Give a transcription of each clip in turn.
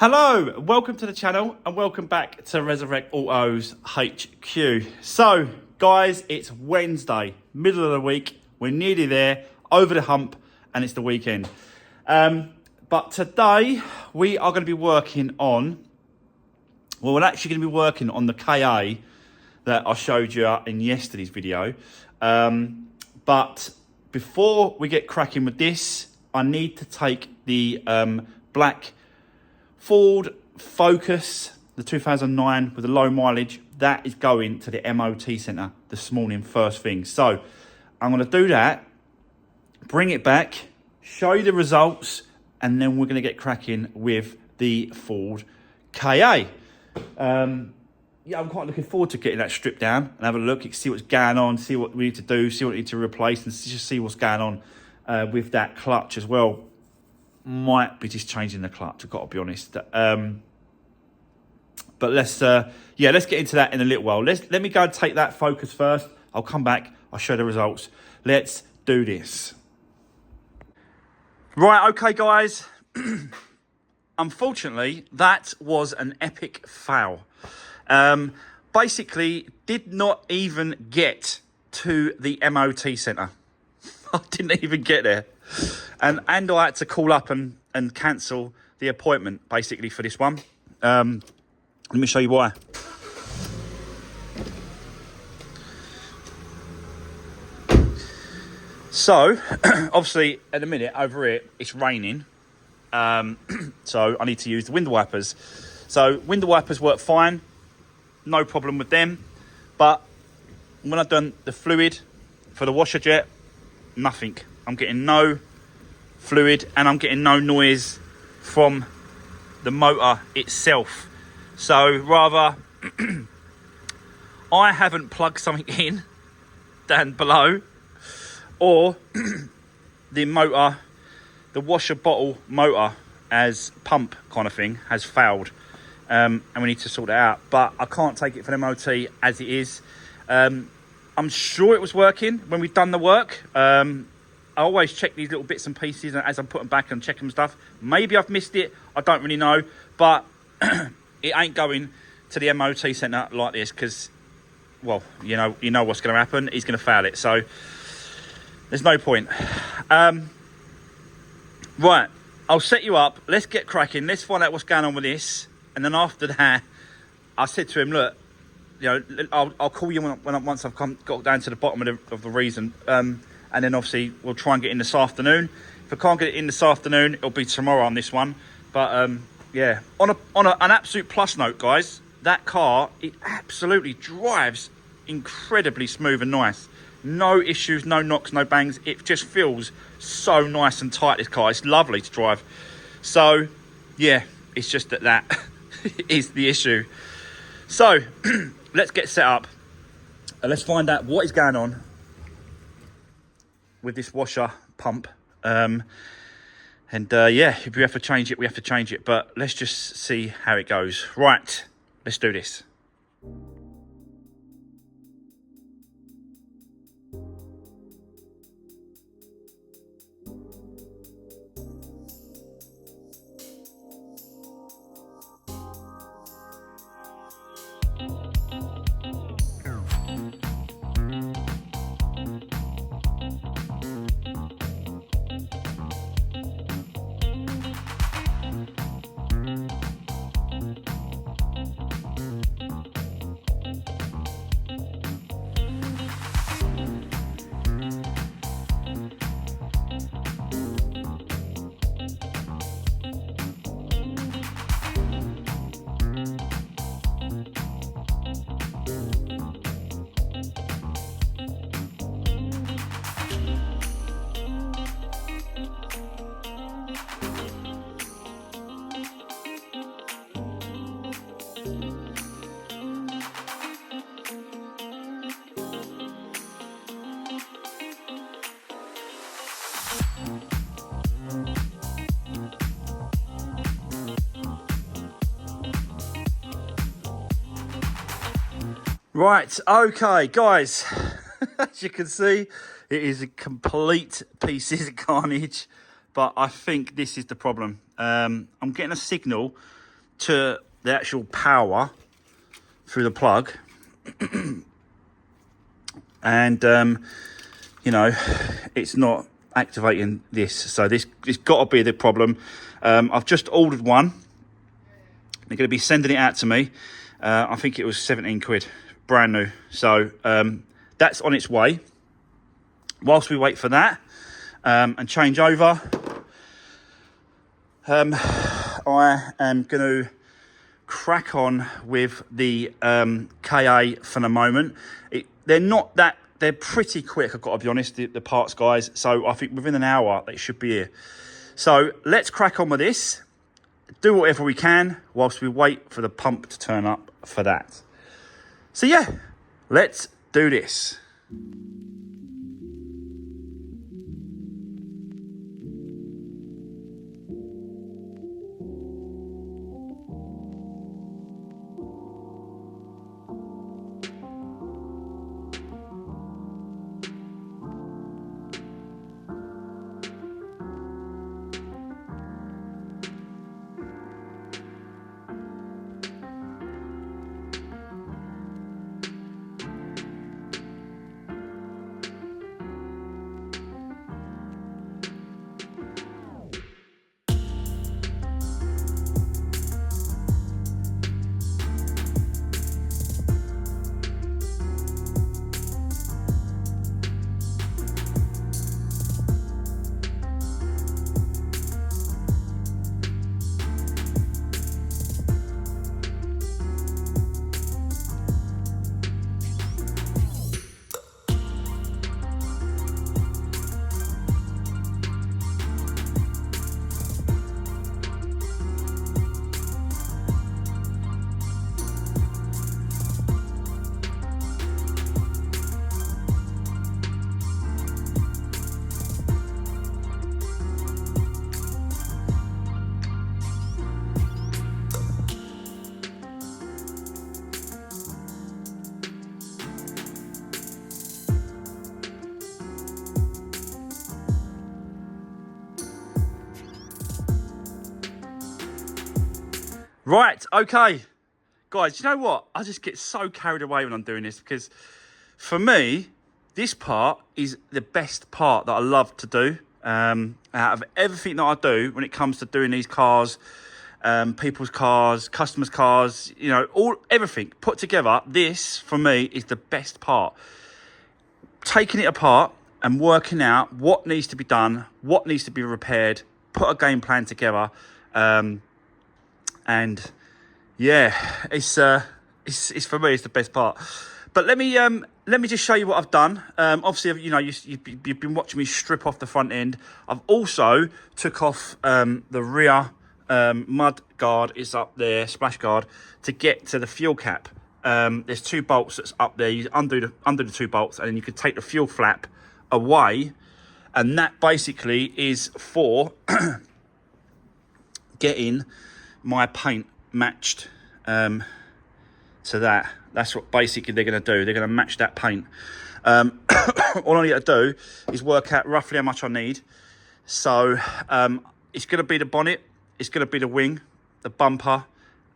Hello, welcome to the channel and welcome back to Resurwreck Autos HQ. So guys, it's Wednesday, middle of the week. We're nearly there, over the hump, and it's the weekend. But today we are going to be working on, well, we're actually going to be working on the KA that I showed you in yesterday's video. But before we get cracking with this, I need to take the black Ford Focus, the 2009 with the low mileage, that is going to the MOT centre this morning first thing. So I'm going to do that, bring it back, show you the results, and then we're going to get cracking with the Ford KA. Yeah, I'm quite looking forward to getting that stripped down and have a look, see what's going on, see what we need to do, see what we need to replace, and just see what's going on with that clutch as well. Might be just changing the clutch, I've got to be honest. But let's get into that in a little while. Let me go and take that Focus first. I'll come back, I'll show the results. Let's do this. Right, okay guys. Unfortunately, that was an epic fail. Basically, did not even get to the MOT centre. I didn't even get there. And I had to call up and cancel the appointment, basically, for this one. Let me show you why. So, obviously, at the minute, over here, it's raining. So, I need to use the window wipers. So, window wipers work fine. No problem with them. But when I've done the fluid for the washer jet, nothing. I'm getting no fluid and I'm getting no noise from the motor itself. So rather I haven't plugged something in down below, or the motor, the washer bottle motor as pump kind of thing has failed, and we need to sort it out. But I can't take it for the MOT as it is. I'm sure it was working when we've done the work. I always check these little bits and pieces as I'm putting back and checking stuff. Maybe I've missed it. I don't really know. But it ain't going to the MOT centre like this because, well, you know what's going to happen. He's going to fail it. So there's no point. Right. I'll set you up. Let's get cracking. Let's find out what's going on with this. And then after that, I said to him, look, I'll call you once I've got down to the bottom of the reason. And then obviously we'll try and get in this afternoon. If I can't get it in this afternoon, it'll be tomorrow on this one. But yeah, on an absolute plus note, guys, that car, it absolutely drives incredibly smooth and nice. No issues, no knocks, no bangs. It just feels so nice and tight, this car. It's lovely to drive. So yeah, it's just that is the issue. So let's get set up and let's find out what is going on with this washer pump. Yeah, if we have to change it, we have to change it. But let's just see how it goes. Right, let's do this. Right, okay, guys, as you can see, it is a complete pieces of carnage, but I think this is the problem. I'm getting a signal to the actual power through the plug. And, you know, it's not activating this. So this got to be the problem. I've just ordered one. They're going to be sending it out to me. I think it was 17 quid, brand new. So that's on its way. Whilst we wait for that and change over, I am going to crack on with the KA for the moment. They're pretty quick, I've got to be honest, the parts guys. So I think within an hour they should be here. So let's crack on with this, do whatever we can whilst we wait for the pump to turn up for that. So yeah, let's do this. Right, okay. Guys, you know what? I just get so carried away when I'm doing this because for me, this part is the best part that I love to do. Out of everything that I do when it comes to doing these cars, people's cars, customers' cars, you know, everything put together, this for me is the best part. Taking it apart and working out what needs to be done, what needs to be repaired, put a game plan together. And yeah, it's for me, it's the best part. But let me just show you what I've done. Obviously, you know, you've been watching me strip off the front end. I've also took off the rear mud guard is up there, splash guard, to get to the fuel cap. There's two bolts that's up there. You undo the two bolts, and then you could take the fuel flap away, and that basically is for getting my paint matched to that. That's what basically they're going to do. They're going to match that paint. All I need to do is work out roughly how much I need. So it's going to be the bonnet, it's going to be the wing, the bumper,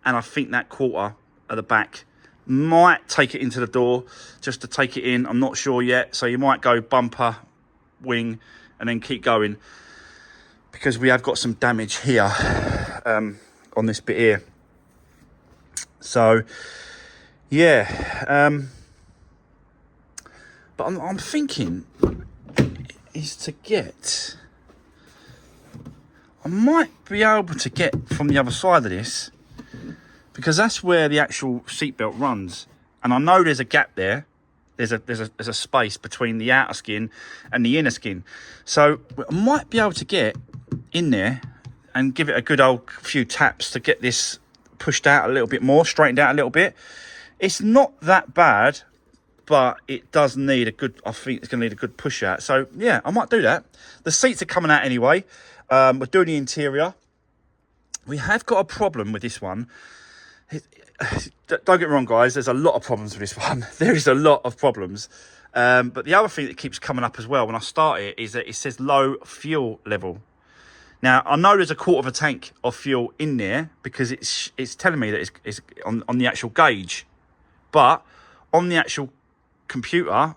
and I think that quarter at the back. Might take it into the door just to take it in. I'm not sure yet. So you might go bumper, wing, and then keep going, because we have got some damage here on this bit here. So yeah, but I'm thinking is to get, I might be able to get from the other side of this, because that's where the actual seatbelt runs, and I know there's a gap there. There's a space between the outer skin and the inner skin, so I might be able to get in there and give it a good old few taps to get this pushed out a little bit more, straightened out a little bit. It's not that bad, but it does need a good, I think it's going to need a good push out. So yeah, I might do that. The seats are coming out anyway. We're doing the interior. We have got a problem with this one. Don't get me wrong, guys, there's a lot of problems with this one. There is a lot of problems. But the other thing that keeps coming up as well when I start it is that it says low fuel level. Now, I know there's a quarter of a tank of fuel in there because it's telling me that it's on the actual gauge. But on the actual computer,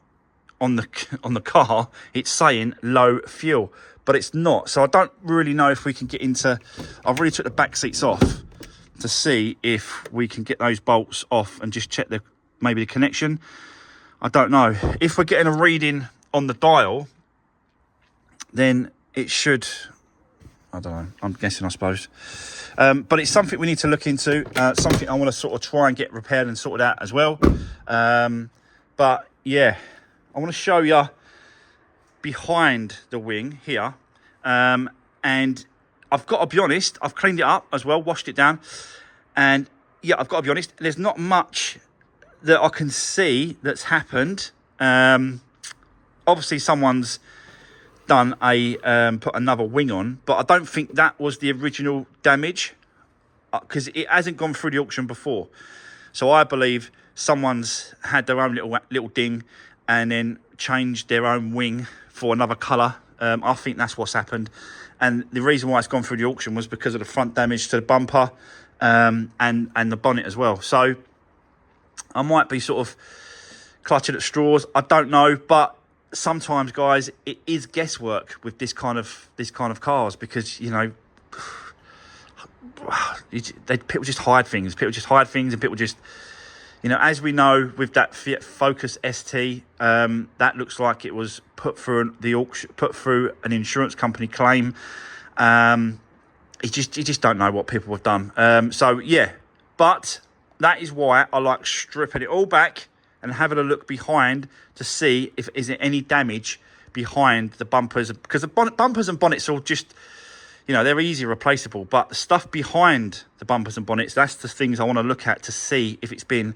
on the car, it's saying low fuel. But it's not. So I don't really know if we can get into... I've already took the back seats off to see if we can get those bolts off and just check maybe the connection. I don't know. If we're getting a reading on the dial, then it should... I don't know. I'm guessing, I suppose. But it's something we need to look into. Something I want to sort of try and get repaired and sorted out as well. But yeah, I want to show you behind the wing here. And I've got to be honest, I've cleaned it up as well, washed it down. And yeah, I've got to be honest, there's not much that I can see that's happened. Obviously, someone's done put another wing on, but I don't think that was the original damage because it hasn't gone through the auction before. So I believe someone's had their own little ding and then changed their own wing for another colour. I think that's what's happened, and the reason why it's gone through the auction was because of the front damage to the bumper and the bonnet as well. So I might be sort of clutching at straws. I don't know, but sometimes, guys, it is guesswork with this kind of cars because, you know, people just hide things. People just hide things, and people just, you know, as we know with that Fiat Focus ST, that looks like it was put through the auction, put through an insurance company claim. You just don't know what people have done. So yeah, but that is why I like stripping it all back and having a look behind to see if is there any damage behind the bumpers, because the bumpers and bonnets are all just, you know, they're easy replaceable, but the stuff behind the bumpers and bonnets, that's the things I want to look at to see if it's been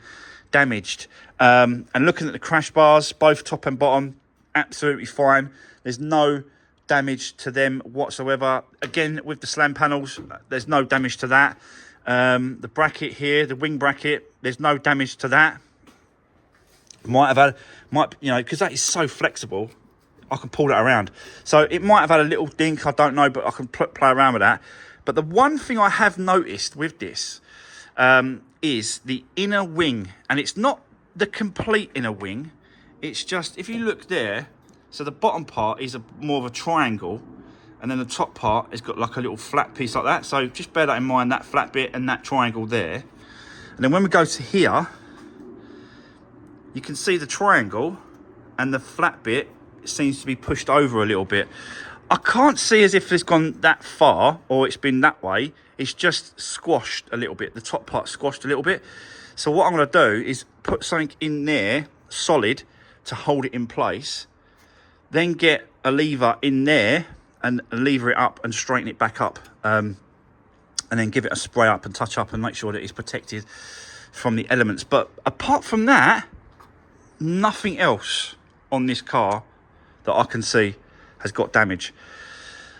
damaged. And looking at the crash bars, both top and bottom, absolutely fine. There's no damage to them whatsoever. Again, with the slam panels, there's no damage to that. The bracket here, the wing bracket, there's no damage to that. You know, because that is so flexible, I can pull that around. So it might have had a little dink, I don't know, but I can play around with that. But the one thing I have noticed with this is the inner wing, and it's not the complete inner wing. It's just, if you look there, so the bottom part is more of a triangle, and then the top part has got like a little flat piece like that. So just bear that in mind, that flat bit and that triangle there. And then when we go to here, you can see the triangle and the flat bit seems to be pushed over a little bit. I can't see as if it's gone that far or it's been that way. It's just squashed a little bit. The top part squashed a little bit. So what I'm going to do is put something in there solid to hold it in place. Then get a lever in there and lever it up and straighten it back up. And then give it a spray up and touch up and make sure that it's protected from the elements. But apart from that, nothing else on this car that I can see has got damage.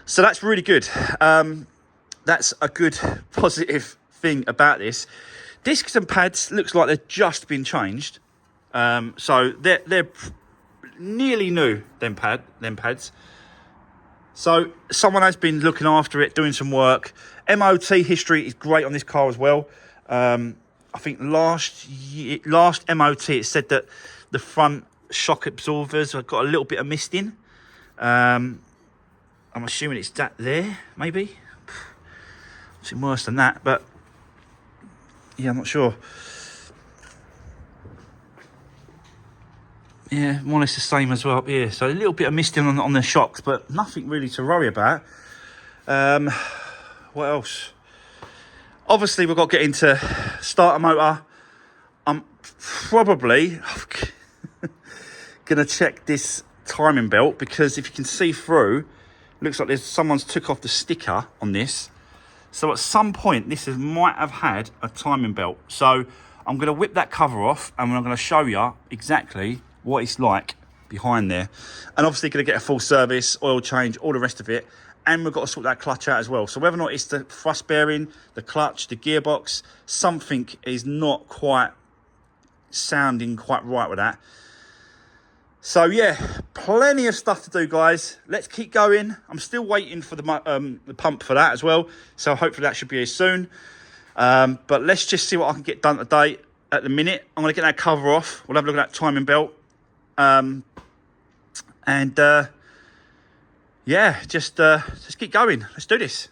So that's really good. That's a good positive thing about this. Discs and pads looks like they've just been changed. So they're nearly new, them pads. So someone has been looking after it, doing some work. MOT history is great on this car as well. I think last MOT it said that the front shock absorbers have got a little bit of mist in. I'm assuming it's that there, maybe. It's worse than that, but yeah, I'm not sure. Yeah, more or less the same as well up here. So a little bit of misting on the shocks, but nothing really to worry about. What else? Obviously, we've got to get into starter motor. I'm probably going to check this timing belt, because if you can see through, looks like someone's took off the sticker on this. So at some point, this might have had a timing belt. So I'm going to whip that cover off, and I'm going to show you exactly what it's like behind there. And obviously going to get a full service, oil change, all the rest of it. And we've got to sort that clutch out as well. So whether or not it's the thrust bearing, the clutch, the gearbox, something is not quite sounding quite right with that. So yeah, plenty of stuff to do, guys. Let's keep going. I'm still waiting for the pump for that as well, so hopefully that should be here soon. But let's just see what I can get done today. At the minute, I'm going to get that cover off. We'll have a look at that timing belt. Yeah, just keep going. Let's do this.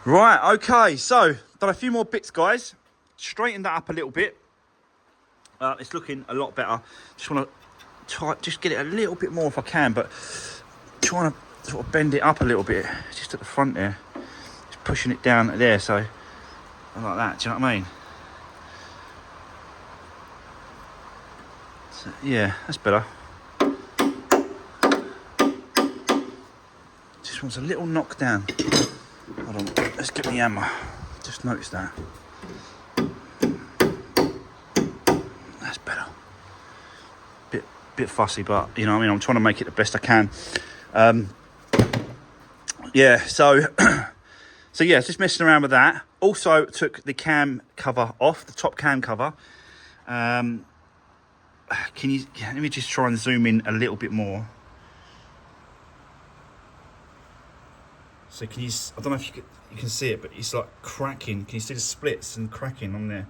Right, okay, so done a few more bits, guys. Straightened that up a little bit. It's looking a lot better. Just want to try, just get it a little bit more if I can, but trying to sort of bend it up a little bit, just at the front there. Just pushing it down there, so like that. Do you know what I mean? So, yeah, that's better. Just wants a little knock down. Hold on, let's get the hammer. Just noticed that. That's better. Bit fussy, but you know what I mean, I'm trying to make it the best I can. Yeah, so so yeah, just messing around with that. Also took the cam cover off, the top cam cover. Let me just try and zoom in a little bit more. So can you, I don't know if you can see it, but it's like cracking. Can you see the splits and cracking on there?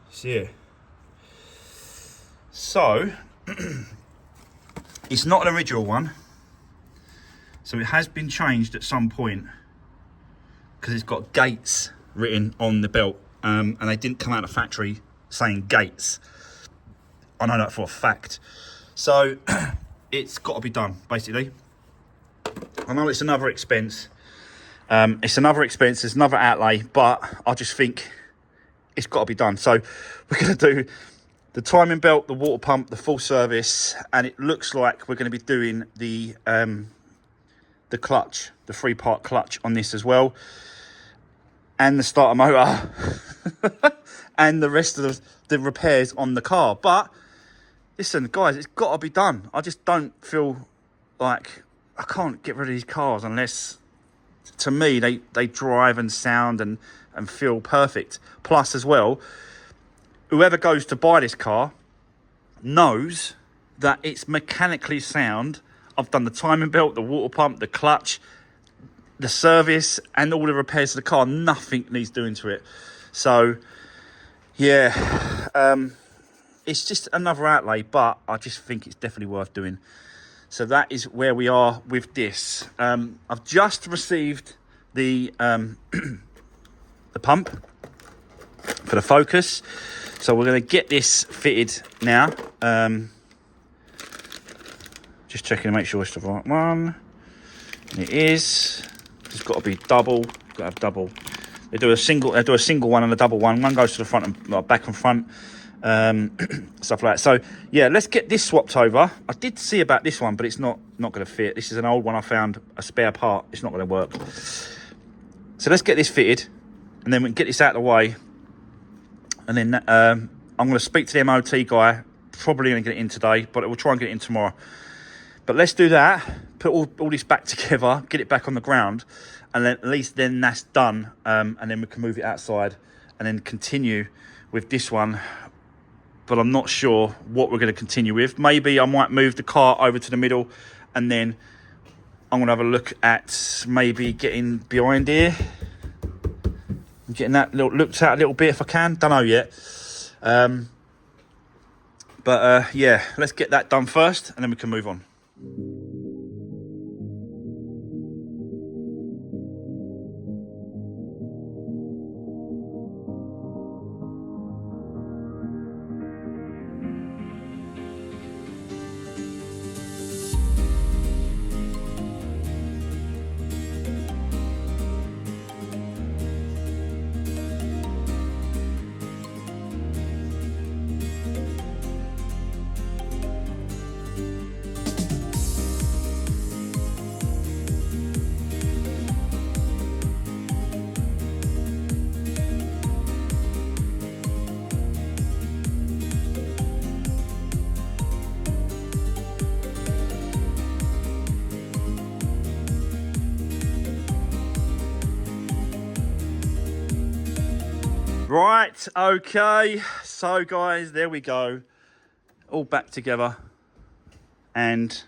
See it? So, it's not an original one. So it has been changed at some point because it's got Gates written on the belt. And they didn't come out of the factory saying Gates. I know that for a fact. So, it's got to be done, basically. I know it's another expense. It's another outlay, but I just think it's got to be done. So we're going to do the timing belt, the water pump, the full service, and it looks like we're going to be doing the clutch, the 3-part clutch on this as well, and the starter motor, and the rest of the repairs on the car. But listen, guys, it's got to be done. I just don't feel like I can't get rid of these cars unless, to me, they drive and sound and feel perfect. Plus, as well, whoever goes to buy this car knows that it's mechanically sound. I've done the timing belt, the water pump, the clutch, the service, and all the repairs to the car. Nothing needs doing to it. So, yeah, it's just another outlay, but I just think it's definitely worth doing. So that is where we are with this. I've just received the pump for the Focus. So we're going to get this fitted now. Just checking to make sure it's the right one. And it is. It's got to be double. Got to have double. They do a single one and a double one. One goes to the front and back and front. Stuff like that. So yeah, let's get this swapped over. I did see about this one, but it's not going to fit. This is an old one. I found a spare part. It's not going to work. So let's get this fitted, and then we can get this out of the way. And then I'm going to speak to the MOT guy. Probably going to get it in today, but we'll try and get it in tomorrow. But let's do that. Put all this back together. Get it back on the ground, and then at least then that's done. And then we can move it outside, and then continue with this one but I'm not sure what we're going to continue with. Maybe I might move the car over to the middle, and then I'm going to have a look at maybe getting behind here. I'm getting that looked at a little bit if I can. Don't know yet. Yeah, let's get that done first, and then we can move on. Right, okay, so guys, there we go, all back together, and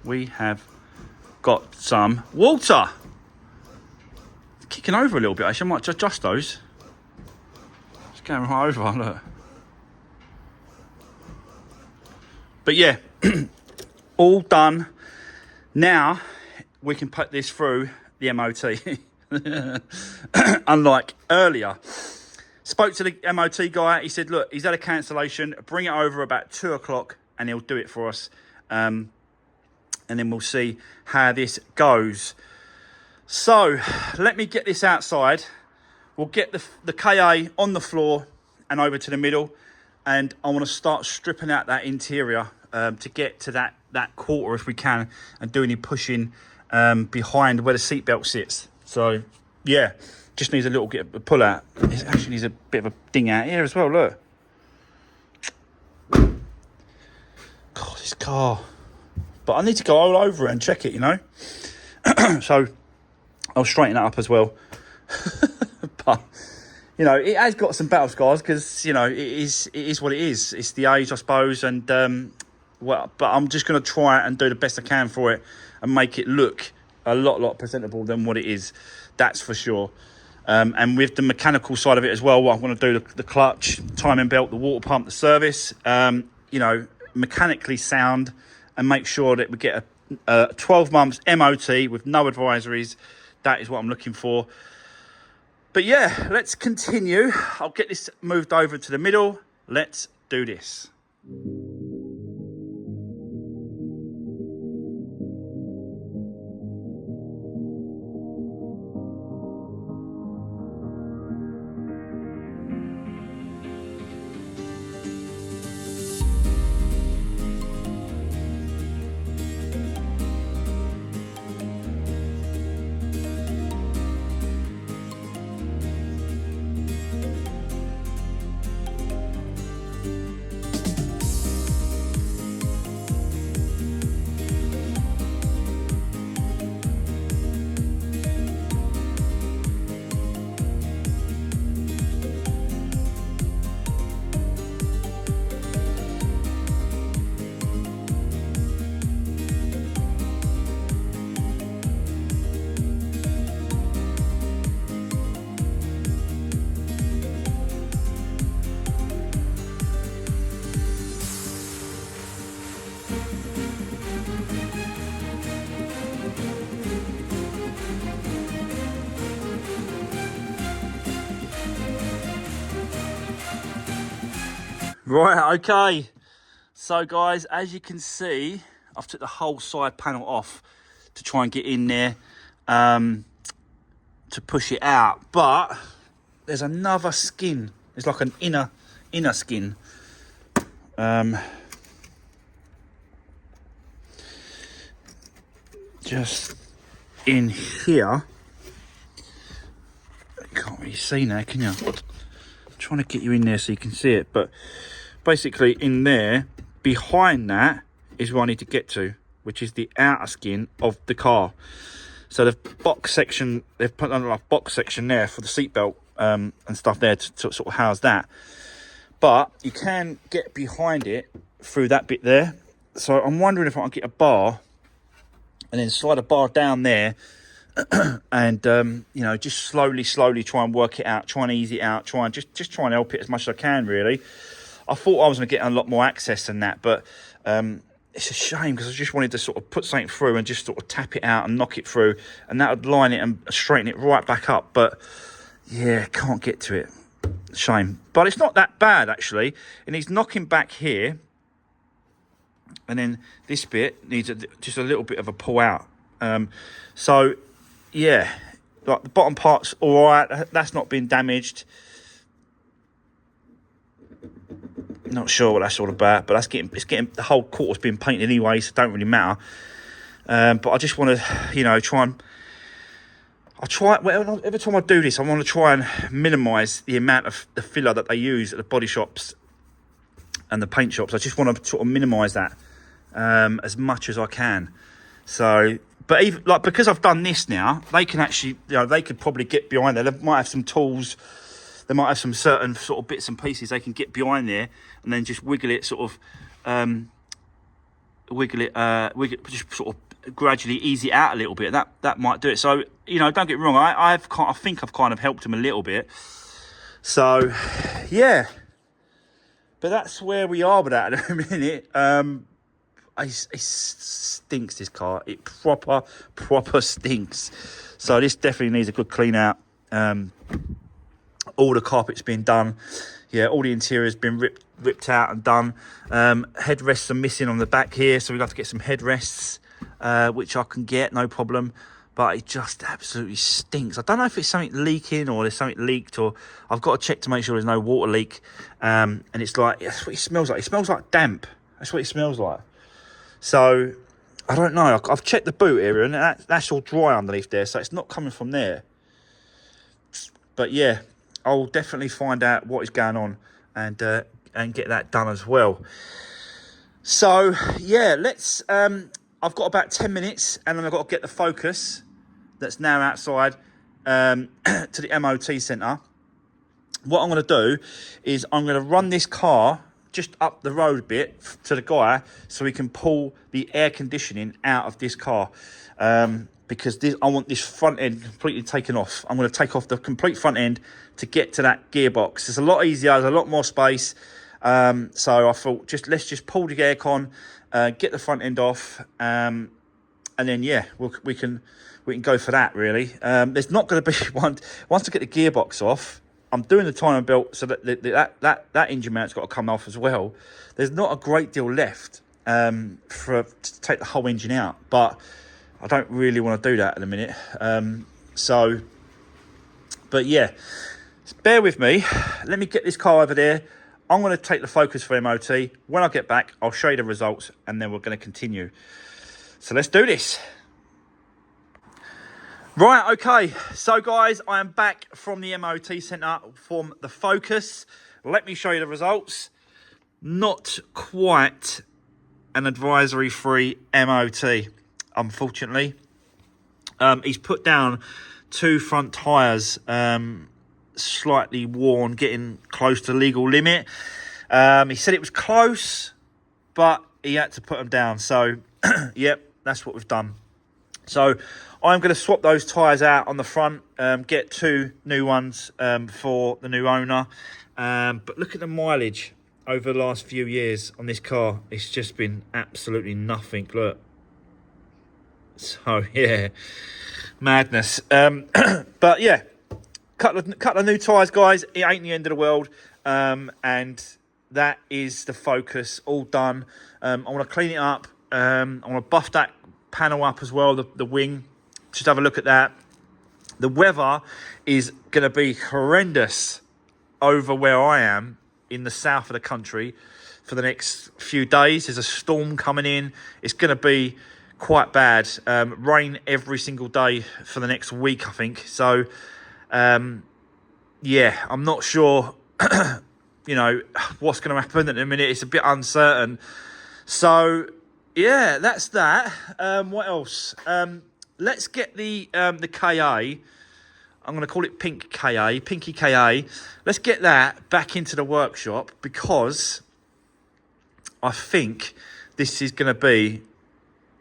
we have got some water. It's kicking over a little bit, actually. I might adjust those. It's going right over, look. But yeah, all done. Now we can put this through the MOT. Unlike earlier. Spoke to the MOT guy. He said, look, he's had a cancellation. Bring it over about 2 o'clock and he'll do it for us. And then we'll see how this goes. So let me get this outside. We'll get the KA on the floor and over to the middle. And I want to start stripping out that interior to get to that quarter if we can, and do any pushing behind where the seatbelt sits. So, yeah, just needs a little bit of a pull out. It actually needs a bit of a ding out here as well, look. God, this car. But I need to go all over it and check it, you know. So, I'll straighten that up as well. But, you know, it has got some battle scars because, you know, it is what it is. It's the age, I suppose, and, but I'm just going to try and do the best I can for it and make it look a lot presentable than what it is, that's for sure. And with the mechanical side of it as well, what I'm going to do, the clutch, timing belt, the water pump, the service, you know, mechanically sound, and make sure that we get a 12 months MOT with no advisories. That is what I'm looking for. But yeah, let's continue. I'll get this moved over to the middle. Let's do this. Right, okay. So guys, as you can see, I've took the whole side panel off to try and get in there to push it out. But there's another skin. It's like an inner skin. Just in here. You can't really see now, can you? I'm trying to get you in there so you can see it, but basically in there, behind that is where I need to get to, which is the outer skin of the car. So the box section, they've put on a box section there for the seatbelt and stuff there to sort of house that. But you can get behind it through that bit there. So I'm wondering if I can get a bar and then slide a bar down there and, you know, just slowly try and work it out, try and ease it out, just try and help it as much as I can, really. I thought I was going to get a lot more access than that, but it's a shame because I just wanted to sort of put something through and just sort of tap it out and knock it through, and that would line it and straighten it right back up. But yeah, can't get to it. Shame. But it's not that bad, actually. It needs knocking back here, and then this bit needs just a little bit of a pull out. So yeah, like the bottom part's all right. That's not been damaged. Not sure what that's all about, but it's getting the whole quarter's been painted anyway, so it don't really matter. But I just want to, you know, every time I do this, I want to try and minimise the amount of the filler that they use at the body shops and the paint shops. I just want to sort of minimise that as much as I can. So, but even like, because I've done this now, they can actually, you know, they could probably get behind there. They might have some tools. They might have some certain sort of bits and pieces they can get behind there and then just wiggle it, sort of, just sort of gradually ease it out a little bit. That might do it. So, you know, don't get me wrong. I think I've kind of helped them a little bit. So, yeah. But that's where we are with that at a minute. It stinks, this car. It proper stinks. So this definitely needs a good clean out. All the carpet's been done. Yeah, all the interior's been ripped out and done. Headrests are missing on the back here, so we've got to get some headrests, which I can get, no problem. But it just absolutely stinks. I don't know if it's something leaking or there's something leaked, or I've got to check to make sure there's no water leak. And it's like, that's what it smells like. It smells like damp. That's what it smells like. So, I don't know. I've checked the boot area, and that's all dry underneath there, so it's not coming from there. But yeah, I'll definitely find out what is going on and get that done as well. So yeah, let's. I've got about 10 minutes, and then I've got to get the Focus that's now outside to the MOT centre. What I'm going to do is I'm going to run this car just up the road a bit to the guy so we can pull the air conditioning out of this car. Because I want this front end completely taken off. I'm going to take off the complete front end to get to that gearbox. It's a lot easier. There's a lot more space. So I thought, let's just pull the aircon, get the front end off, and then yeah, we can go for that. Really, there's not going to be once I get the gearbox off. I'm doing the timing belt so that that engine mount's got to come off as well. There's not a great deal left to take the whole engine out, but I don't really want to do that in a minute. But yeah, bear with me. Let me get this car over there. I'm going to take the Focus for MOT. When I get back, I'll show you the results, and then we're going to continue. So let's do this. Right, okay. So guys, I am back from the MOT centre from the Focus. Let me show you the results. Not quite an advisory-free MOT. Unfortunately, he's put down 2 front tyres, slightly worn, getting close to legal limit. He said it was close, but he had to put them down. So, yep, that's what we've done. So, I'm going to swap those tyres out on the front, get 2 new ones for the new owner. But look at the mileage over the last few years on this car. It's just been absolutely nothing. Look. So yeah, madness. But yeah, couple of new tyres, guys. It ain't the end of the world. And that is the Focus all done. I want to clean it up. I want to buff that panel up as well, the wing. Just have a look at that. The weather is going to be horrendous over where I am in the south of the country for the next few days. There's a storm coming in. It's going to be quite bad. Rain every single day for the next week, I think. So, yeah, I'm not sure, you know, what's going to happen at the minute. It's a bit uncertain. So, yeah, that's that. What else? Let's get the KA I'm going to call it Pink KA, Pinky KA. Let's get that back into the workshop because I think this is going to be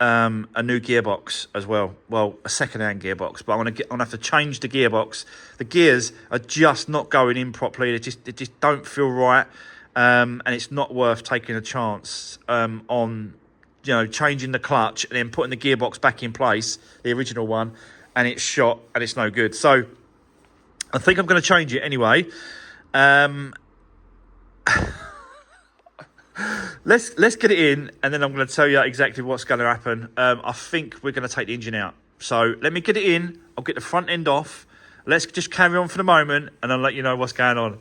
a new gearbox as well. Well, a second-hand gearbox, but I'm gonna have to change the gearbox. The gears are just not going in properly. They just don't feel right, and it's not worth taking a chance on, you know, changing the clutch and then putting the gearbox back in place, the original one, and it's shot and it's no good. So I think I'm going to change it anyway. Let's get it in, and then I'm going to tell you exactly what's going to happen. I think we're going to take the engine out. So let me get it in. I'll get the front end off. Let's just carry on for the moment, and I'll let you know what's going on.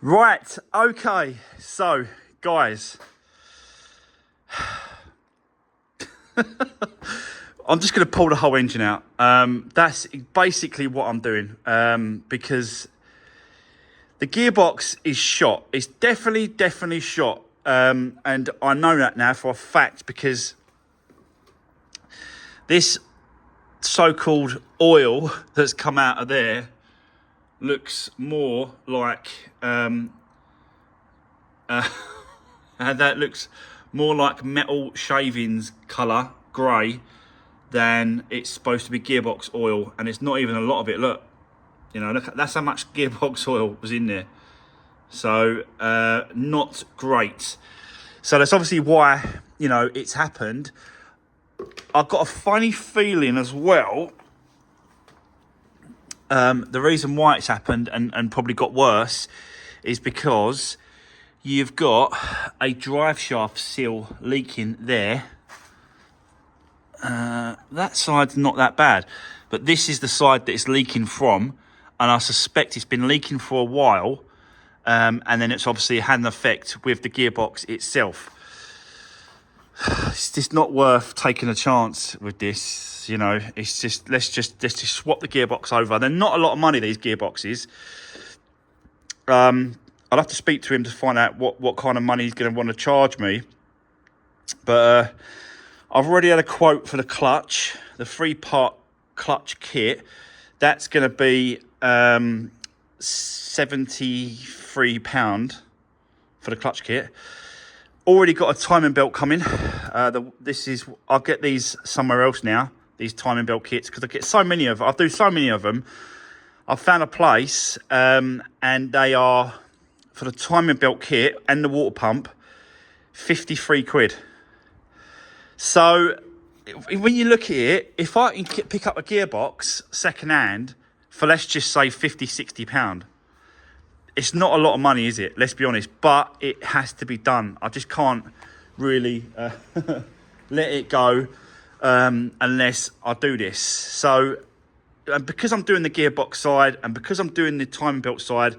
Right, okay, so guys, I'm just going to pull the whole engine out. That's basically what I'm doing, because the gearbox is shot. It's definitely shot, and I know that now for a fact because this so-called oil that's come out of there looks more like and that looks more like metal shavings colour, grey, than it's supposed to be gearbox oil, and it's not even a lot of it. Look, you know, look, that's how much gearbox oil was in there. So not great. So that's obviously why, you know, it's happened. I've got a funny feeling as well. The reason why it's happened and probably got worse is because you've got a drive shaft seal leaking there. That side's not that bad, but this is the side that it's leaking from, and I suspect it's been leaking for a while, and then it's obviously had an effect with the gearbox itself. It's just not worth taking a chance with this, you know. It's just let's just swap the gearbox over. They're not a lot of money, these gearboxes. I'll have to speak to him to find out what kind of money he's going to want to charge me. But I've already had a quote for the clutch, the 3-part clutch kit. That's going to be £73 for the clutch kit. Already got a timing belt coming. I'll get these somewhere else now. these timing belt kits, because I get so many of them. I do so many of them. I've found a place, and they are, for the timing belt kit and the water pump, 53 quid. So when you look at it, if I can pick up a gearbox second hand for, let's just say, 50, 60 pound, it's not a lot of money, is it? Let's be honest, but it has to be done. I just can't really let it go unless I do this. So because I'm doing the gearbox side and because I'm doing the timing belt side,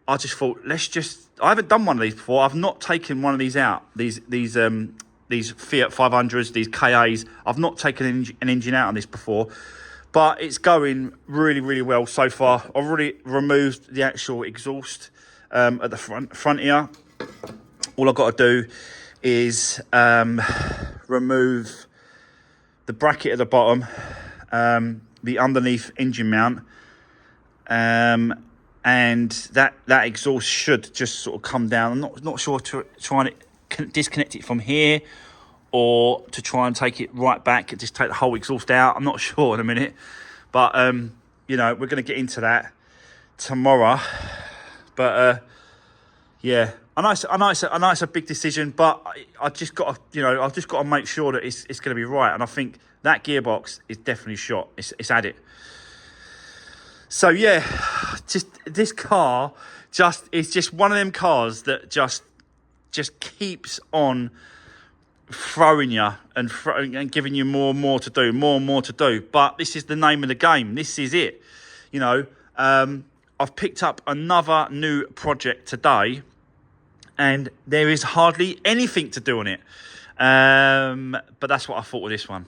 I just thought, I haven't done one of these before. I've not taken one of these out. These Fiat 500s, these KAs. I've not taken an engine out on this before, but it's going really, really well so far. I've already removed the actual exhaust at the front here. All I've got to do is remove the bracket at the bottom, the underneath engine mount, and that exhaust should just sort of come down. I'm not sure to try and disconnect it from here or to try and take it right back and just take the whole exhaust out. I'm not sure in a minute, but you know, we're going to get into that tomorrow. But yeah, I know it's a big decision, but I just got to make sure that it's going to be right. And I think that gearbox is definitely shot. It's at it. So yeah, just this car, it's just one of them cars that just keeps on throwing you and giving you more and more to do, But this is the name of the game. This is it. You know, I've picked up another new project today, and there is hardly anything to do on it. But that's what I thought with this one.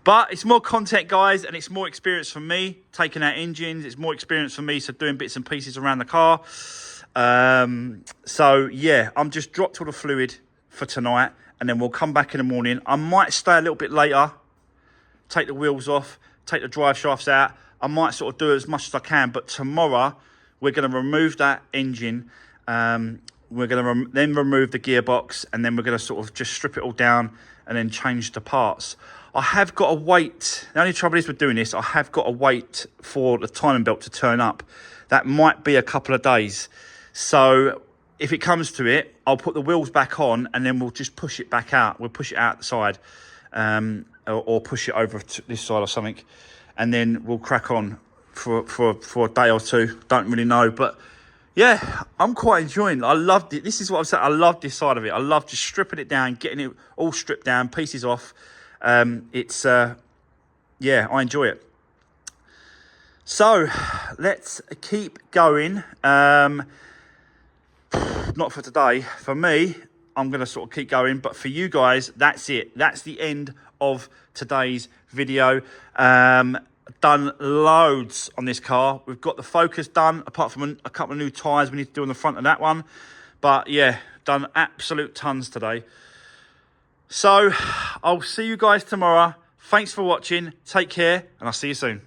But it's more content, guys, and it's more experience for me taking out engines. It's more experience for me, so doing bits and pieces around the car. So yeah, I'm just dropped all the fluid for tonight, and then we'll come back in the morning. I might stay a little bit later, take the wheels off, take the drive shafts out. I might sort of do as much as I can, but tomorrow we're going to remove that engine. We're going to then remove the gearbox, and then we're going to sort of just strip it all down and then change the parts. I have got to wait. The only trouble is with doing this, I have got to wait for the timing belt to turn up. That might be a couple of days. So if it comes to it, I'll put the wheels back on, and then we'll just push it back out. We'll push it out the side, or push it over to this side or something, and then we'll crack on for a day or two. Don't really know, but yeah, I'm quite enjoying it. I loved it. This is what I'm saying. I love this side of it. I love just stripping it down, getting it all stripped down, pieces off. Yeah, I enjoy it. So let's keep going. Not for today. For me, I'm going to sort of keep going. But for you guys, that's it. That's the end of today's video. Done loads on this car. We've got the Focus done, apart from a couple of new tyres we need to do on the front of that one. But yeah, done absolute tons today. So I'll see you guys tomorrow. Thanks for watching. Take care, and I'll see you soon.